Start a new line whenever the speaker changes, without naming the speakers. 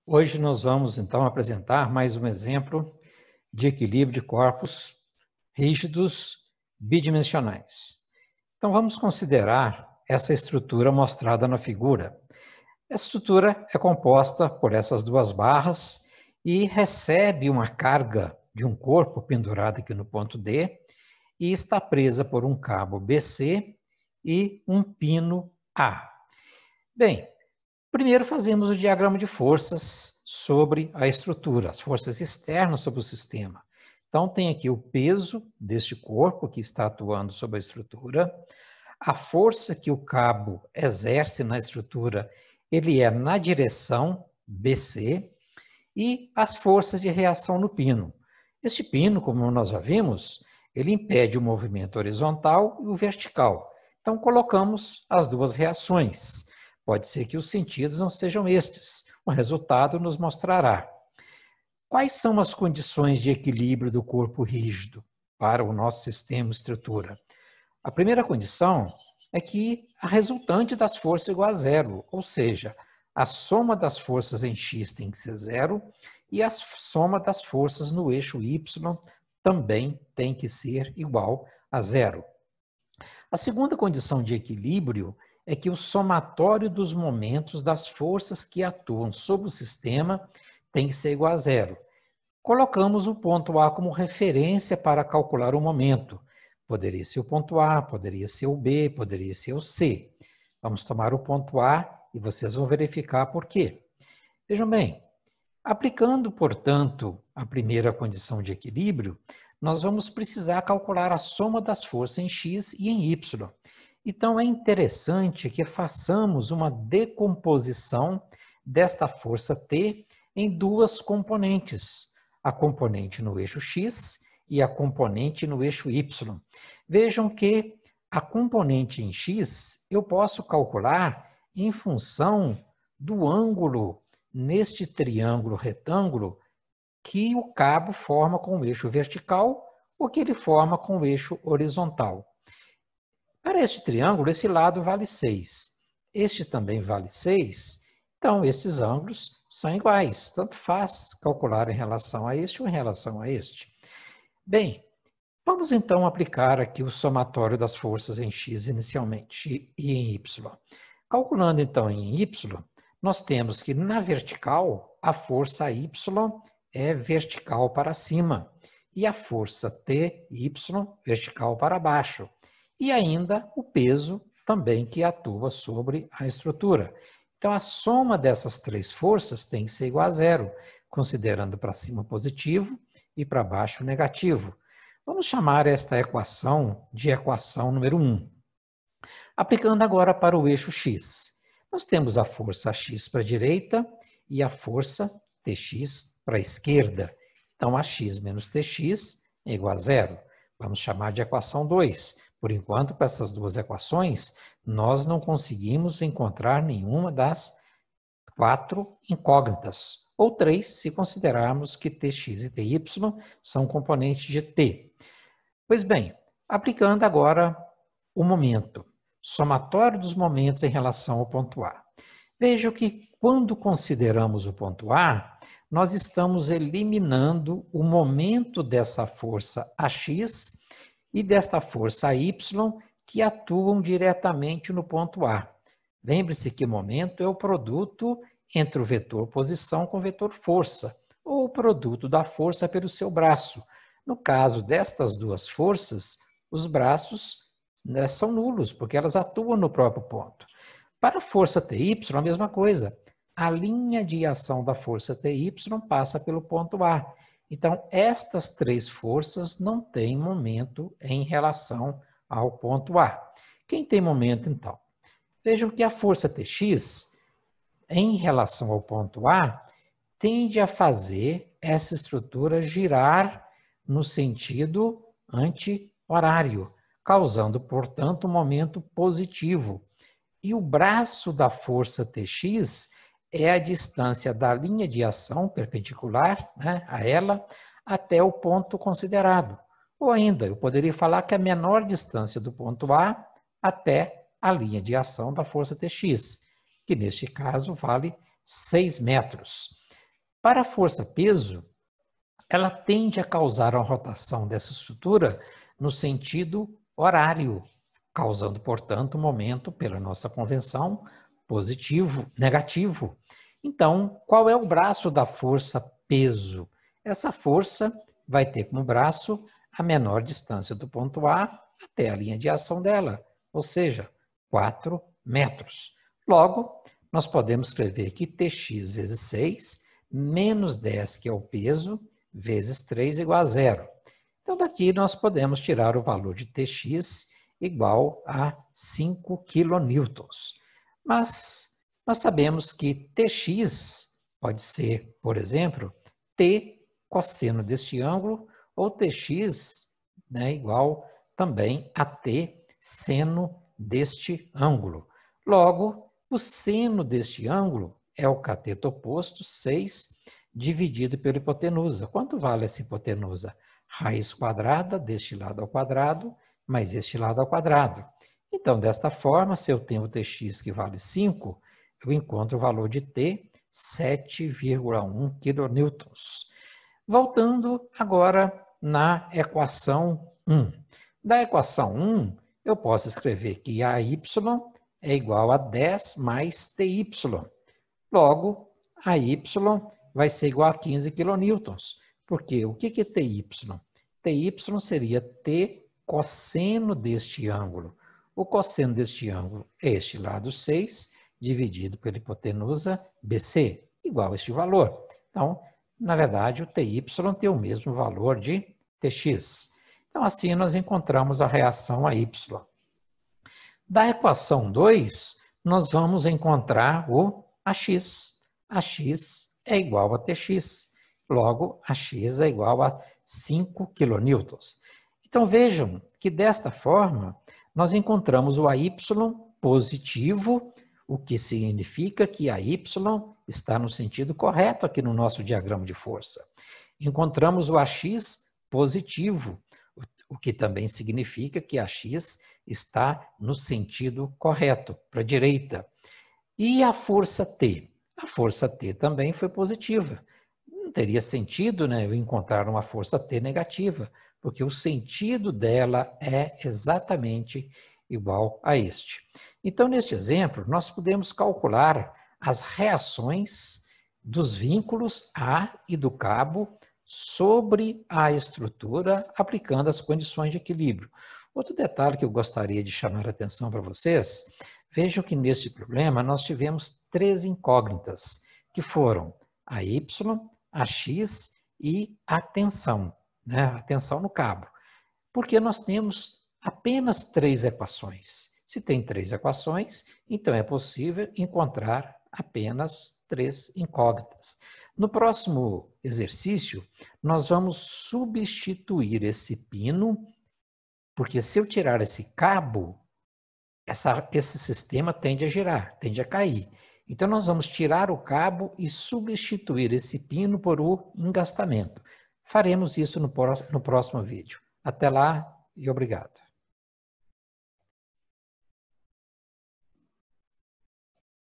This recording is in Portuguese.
Hoje nós vamos então apresentar mais um exemplo de equilíbrio de corpos rígidos bidimensionais. Então vamos considerar essa estrutura mostrada na figura. Essa estrutura é composta por essas duas barras e recebe uma carga de um corpo pendurado aqui no ponto D e está presa por um cabo BC e um pino A. Bem, primeiro fazemos o diagrama de forças sobre a estrutura, as forças externas sobre o sistema. Então, tem aqui o peso deste corpo que está atuando sobre a estrutura, a força que o cabo exerce na estrutura, ele é na direção BC, e as forças de reação no pino. Este pino, como nós já vimos, ele impede o movimento horizontal e o vertical. Então, colocamos as duas reações. Pode ser que os sentidos não sejam estes. O resultado nos mostrará. Quais são as condições de equilíbrio do corpo rígido para o nosso sistema e estrutura? A primeira condição é que a resultante das forças é igual a zero, ou seja, a soma das forças em x tem que ser zero e a soma das forças no eixo y também tem que ser igual a zero. A segunda condição de equilíbrio é que o somatório dos momentos das forças que atuam sobre o sistema tem que ser igual a zero. Colocamos o ponto A como referência para calcular o momento. Poderia ser o ponto A, poderia ser o B, poderia ser o C. Vamos tomar o ponto A e vocês vão verificar por quê. Vejam bem, aplicando, portanto, a primeira condição de equilíbrio, nós vamos precisar calcular a soma das forças em x e em y. Então, é interessante que façamos uma decomposição desta força T em duas componentes, a componente no eixo x e a componente no eixo y. Vejam que a componente em x eu posso calcular em função do ângulo neste triângulo retângulo que o cabo forma com o eixo vertical ou que ele forma com o eixo horizontal. Para este triângulo, esse lado vale 6. Este também vale 6. Então, esses ângulos são iguais. Tanto faz calcular em relação a este ou em relação a este. Bem, vamos então aplicar aqui o somatório das forças em x inicialmente e em y. Calculando então em y, nós temos que na vertical, a força y é vertical para cima e a força ty vertical para baixo. E ainda o peso também que atua sobre a estrutura. Então, a soma dessas três forças tem que ser igual a zero, considerando para cima positivo e para baixo negativo. Vamos chamar esta equação de equação número 1. Aplicando agora para o eixo x. Nós temos a força x para a direita e a força tx para a esquerda. Então, ax menos tx é igual a zero. Vamos chamar de equação 2. Por enquanto, para essas duas equações, nós não conseguimos encontrar nenhuma das 4 incógnitas, ou 3, se considerarmos que tx e ty são componentes de t. Pois bem, aplicando agora o momento, somatório dos momentos em relação ao ponto A. Vejam que quando consideramos o ponto A, nós estamos eliminando o momento dessa força AX e desta força Y que atuam diretamente no ponto A. Lembre-se que momento é o produto entre o vetor posição com o vetor força, ou o produto da força pelo seu braço. No caso destas duas forças, os braços são nulos, porque elas atuam no próprio ponto. Para a força TY, a mesma coisa. A linha de ação da força TY passa pelo ponto A. Então, estas três forças não têm momento em relação ao ponto A. Quem tem momento, então? Vejam que a força TX, em relação ao ponto A, tende a fazer essa estrutura girar no sentido anti-horário, causando, portanto, um momento positivo. E o braço da força Tx é a distância da linha de ação perpendicular, né, a ela até o ponto considerado. Ou ainda, eu poderia falar que a menor distância do ponto A até a linha de ação da força Tx, que neste caso vale 6 metros. Para a força-peso, ela tende a causar a rotação dessa estrutura no sentido horário, causando, portanto, um momento, pela nossa convenção, positivo, negativo. Então, qual é o braço da força-peso? Essa força vai ter como braço a menor distância do ponto A até a linha de ação dela, ou seja, 4 metros. Logo, nós podemos escrever que Tx vezes 6, menos 10, que é o peso, vezes 3 igual a 0. Então, daqui nós podemos tirar o valor de Tx igual a 5 kN. Mas nós sabemos que Tx pode ser, por exemplo, T cosseno deste ângulo, ou Tx, né, igual também a T seno deste ângulo. Logo, o seno deste ângulo é o cateto oposto, 6, dividido pela hipotenusa. Quanto vale essa hipotenusa? Raiz quadrada deste lado ao quadrado, mais este lado ao quadrado. Então, desta forma, se eu tenho o Tx que vale 5, eu encontro o valor de T, 7,1 kN. Voltando agora na equação 1. Da equação 1, eu posso escrever que AY é igual a 10 mais TY. Logo, AY vai ser igual a 15 kN. Porque o que é TY? TY seria T cosseno deste ângulo. O cosseno deste ângulo é este lado 6, dividido pela hipotenusa BC, igual a este valor. Então, na verdade, o TY tem o mesmo valor de Tx. Então, assim, nós encontramos a reação a Y. Da equação 2, nós vamos encontrar o AX. AX é igual a Tx. Logo, AX é igual a 5 kN. Então, vejam que desta forma, nós encontramos o AY positivo, o que significa que AY está no sentido correto aqui no nosso diagrama de força. Encontramos o AX positivo, o que também significa que AX está no sentido correto, para a direita. E a força T? A força T também foi positiva. Não teria sentido, né, eu encontrar uma força T negativa, porque o sentido dela é exatamente igual a este. Então, neste exemplo, nós podemos calcular as reações dos vínculos A e do cabo sobre a estrutura, aplicando as condições de equilíbrio. Outro detalhe que eu gostaria de chamar a atenção para vocês, vejam que neste problema nós tivemos 3 incógnitas, que foram a Y, a X e a tensão, né? A tensão no cabo. Porque nós temos apenas 3 equações. Se tem 3 equações, então é possível encontrar apenas 3 incógnitas. No próximo exercício, nós vamos substituir esse pino, porque se eu tirar esse cabo, esse sistema tende a girar, tende a cair. Então, nós vamos tirar o cabo e substituir esse pino por o engastamento. Faremos isso no próximo vídeo. Até lá e obrigado.